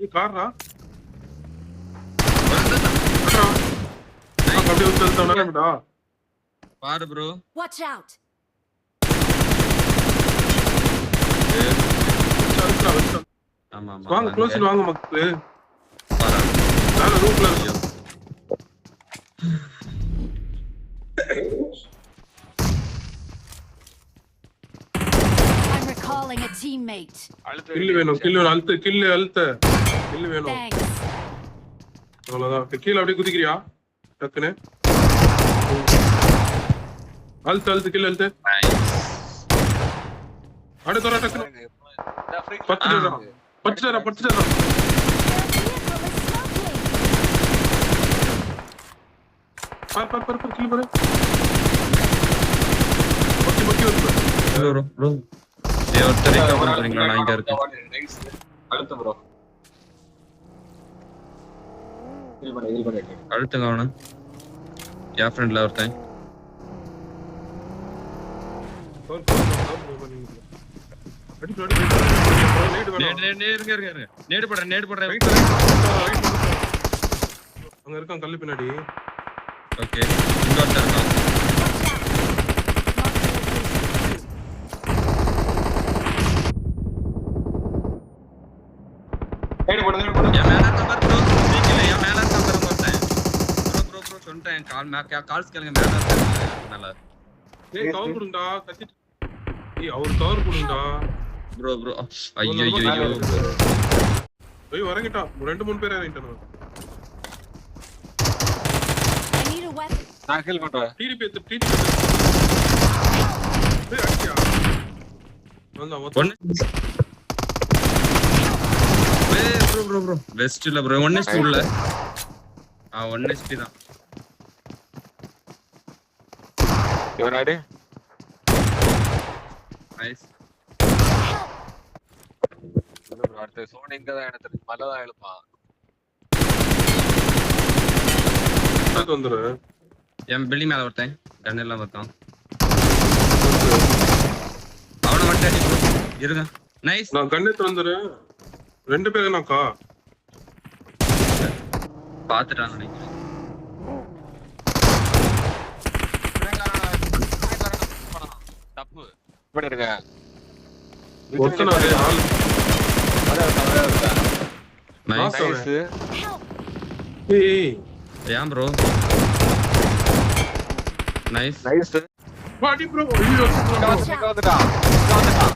ஏய் கார்ரா அப்படியே வந்து பாரு ப்ரோ. Watch out. ஆமா ஆமா. வாங்க க்ளோஸ் வாங்க மக்களே. பாரு. நான் ரூம்ல இருக்கேன். I'm recalling a teammate. Kill வேணும் அழுத்து கில் வேணும். Thanks. அவ்வளவுதான். கீழ அப்படியே குதிக்கிறியா டக்குனு அழுத்து கில் அழுத்து. அட தர டக்குனு பச்சுடா Their vehicle is smoking. பார் கில் பாரு. பக்கி வந்து ப்ரோ ப்ரோ. ஏ ஒருத்தரை கவர் பண்றீங்களா? நான் இங்க இருக்கேன். அடுத்து ப்ரோ ஹீல் பண்ணி அழுத்துங்க அவன. என் ஃப்ரெண்ட்ல ஒருத்தன். நேடு போடுறேன். அங்க இருக்கான் கல்லு பின்னாடி. ஓகே இங்க ஒருத்தன் இருக்கான். ஹெட் போடு என் மேல கவர் ப்ரோ. ஸ்பீக்கர்ல என் மேல கவர் போட்டேன். ப்ரோ சொன்னேன் கால்ஸ் கேளுங்க மேல இருக்காங்க. நல்லா. ஏய் கவர் கொடுங்கடா கத்திட்டு. ஏய் அவர் கவர் கொடுங்கடா. ப்ரோ ஐயோ. ஏய் வரங்கடா. 2-3 பேர் இறங்கிட்டானே. I need a weapon. நான் ஹீல் பண்றேன். டிடிபி ஏய் அடியா. ஒன்னு ப்ரோ வெஸ்ட் இல்ல ப்ரோ 1 HP உள்ள 1 HP தான். இவனாடி நைஸ். அடுத்த சோன் இங்க தான் எனக்கு தெரியும். மலை தான் எழுப்பான். வந்துரு. என் பில்லி மேல ஒருத்தன் கன் எல்லாம் இருக்கான். அவன மட்டும் அடி ப்ரோ. இருங்க. நைஸ். நான் கண்ணெத்து வந்துறேன். 2 பேர் நாக்கா பாத்துட்டான் நினைக்கிறேன். தப்பு பண்ணிருங்க. ஒருத்தன ஆள் நைஸ். நைஸ். ஏய் ஏன் ப்ரோ? நைஸ். நைஸ். வாடி ப்ரோ. ஐயோ வந்துட்டான்.